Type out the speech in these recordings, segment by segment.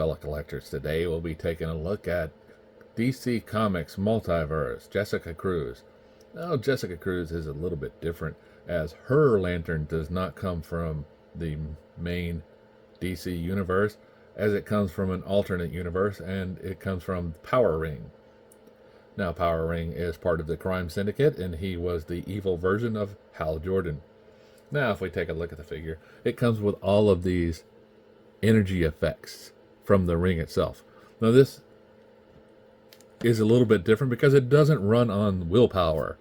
fellow collectors. Today we'll be taking a look at DC Comics Multiverse, Jessica Cruz. Now, Jessica Cruz is a little bit different, as her lantern does not come from the main DC universe, as it comes from an alternate universe, and it comes from Power Ring. Now, Power Ring is part of the crime syndicate, and he was the evil version of Hal Jordan. Now, if we take a look at the figure, it comes with all of these energy effects from the ring itself. Now, this is a little bit different because it doesn't run on willpower.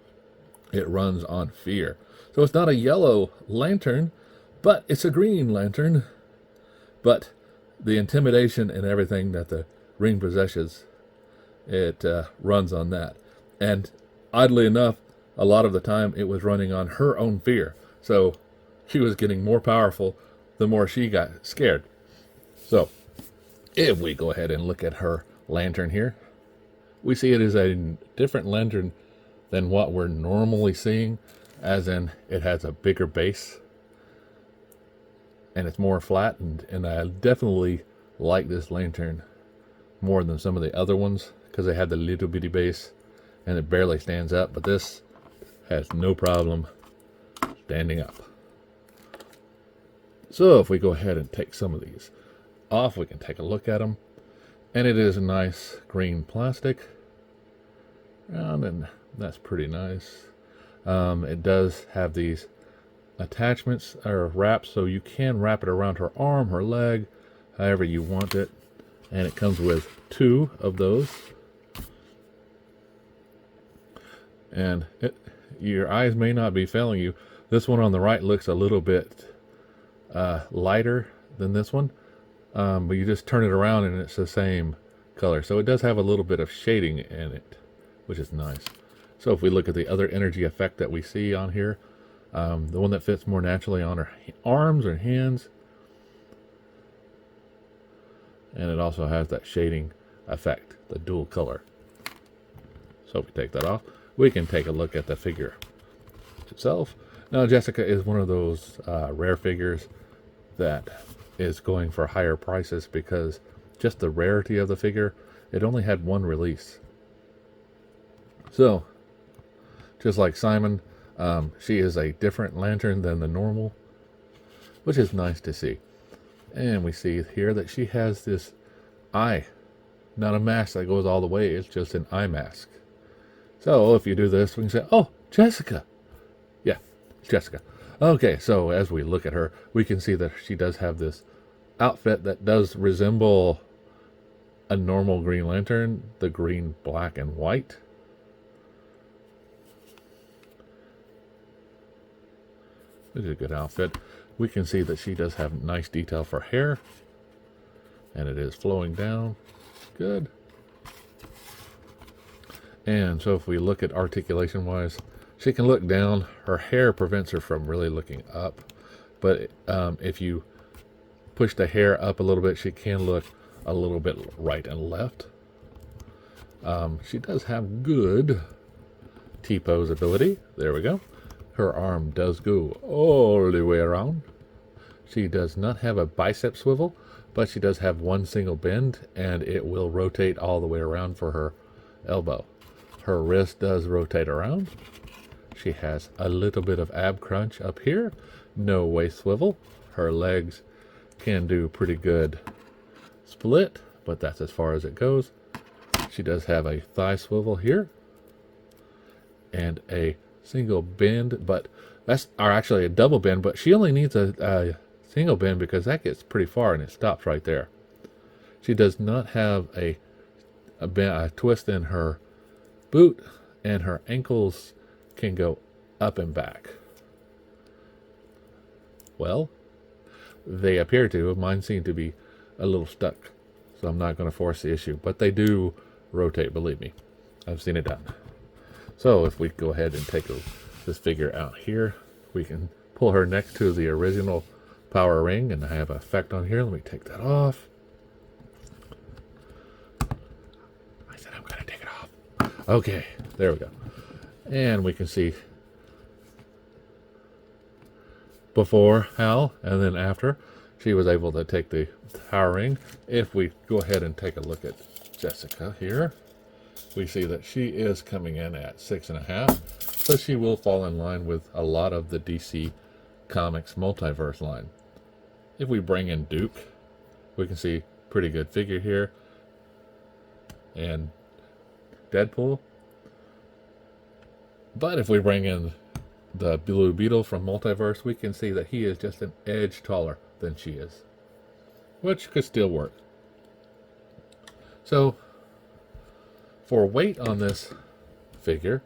It runs on fear. So it's not a yellow lantern, but it's a green lantern. But the intimidation and everything that the ring possesses, it runs on that. And oddly enough, a lot of the time it was running on her own fear. So she was getting more powerful the more she got scared. So if we go ahead and look at her lantern here, we see it is a different lantern than what we're normally seeing, as in it has a bigger base and it's more flat, and I definitely like this lantern more than some of the other ones because they have the little bitty base and it barely stands up, but this has no problem standing up. So if we go ahead and take some of these off, we can take a look at them, and it is a nice green plastic, and that's pretty nice. It does have these attachments or wraps, so you can wrap it around her arm, her leg, however you want it, and it comes with 2 of those. And your eyes may not be failing you. This one on the right looks a little bit lighter than this one, but you just turn it around and it's the same color. So it does have a little bit of shading in it, which is nice. So if we look at the other energy effect that we see on here, the one that fits more naturally on her arms or hands, and it also has that shading effect, the dual color. So if we take that off, we can take a look at the figure itself. Now, Jessica is one of those rare figures that is going for higher prices because just the rarity of the figure, it only had 1 release. So, just like Simon, she is a different lantern than the normal, which is nice to see. And we see here that she has this eye, not a mask that goes all the way, it's just an eye mask. So if you do this, we can say, oh, Jessica. Yeah, Jessica. Okay, so as we look at her, we can see that she does have this outfit that does resemble a normal Green Lantern, the green, black, and white. This is a good outfit. We can see that she does have nice detail for hair, and it is flowing down. Good. And so if we look at articulation wise, she can look down. Her hair prevents her from really looking up, but if you push the hair up a little bit, she can look a little bit right and left. She does have good T-pose ability. There we go. Her arm does go all the way around. She does not have a bicep swivel, but she does have 1 single bend, and it will rotate all the way around for her elbow. Her wrist does rotate around. She has a little bit of ab crunch up here. No waist swivel. Her legs can do pretty good split, but that's as far as it goes. She does have a thigh swivel here and a single bend, but that's actually a double bend, but she only needs a single bend because that gets pretty far and it stops right there. She does not have a twist in her boot, and her ankles can go up and back. Well, they appear to. Mine seem to be a little stuck, so I'm not going to force the issue, but they do rotate, believe me. I've seen it done. So if we go ahead and take this figure out here, we can pull her next to the original Power Ring, and I have an effect on here. Let me take that off. I said I'm going to take it off. Okay, there we go. And we can see before Hal and then after. she was able to take the power ring. If we go ahead and take a look at Jessica here, we see that she is coming in at 6.5. So she will fall in line with a lot of the DC Comics Multiverse line. If we bring in Duke, we can see pretty good figure here. And Deadpool. But if we bring in the Blue Beetle from Multiverse, we can see that he is just an edge taller than she is, which could still work. So for weight on this figure,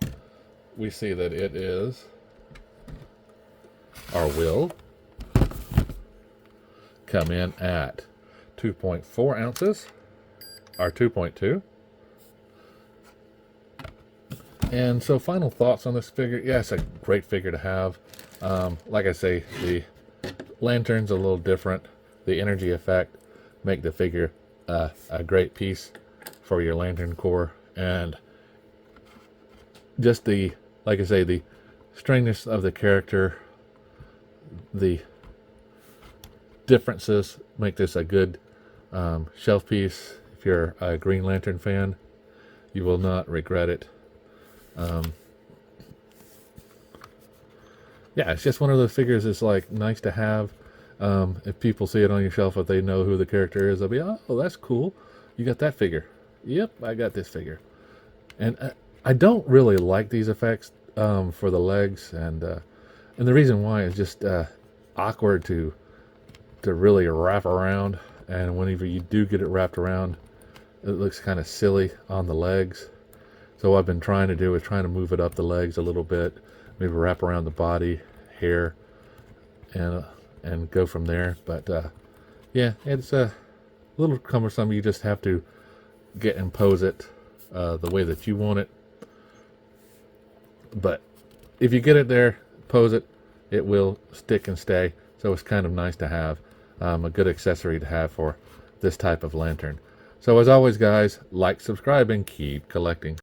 we see that it is our will come in at 2.4 ounces, our 2.2. And so final thoughts on this figure. Yeah, it's a great figure to have. Like I say, the lantern's a little different. The energy effect make the figure a great piece for your lantern core. And just the, like I say, the strangeness of the character, the differences make this a good shelf piece. If you're a Green Lantern fan, you will not regret it. Yeah, it's just one of those figures that's like nice to have. If people see it on your shelf, if they know who the character is, they'll be, oh, that's cool. You got that figure. Yep, I got this figure. And I don't really like these effects for the legs, and the reason why is just awkward to really wrap around. And whenever you do get it wrapped around, it looks kind of silly on the legs. So what I've been trying to do is trying to move it up the legs a little bit, maybe wrap around the body, hair, and go from there. But yeah, it's a little cumbersome. You just have to get and pose it the way that you want it. But if you get it there, pose it, it will stick and stay. So it's kind of nice to have, a good accessory to have for this type of lantern. So as always, guys, like, subscribe, and keep collecting.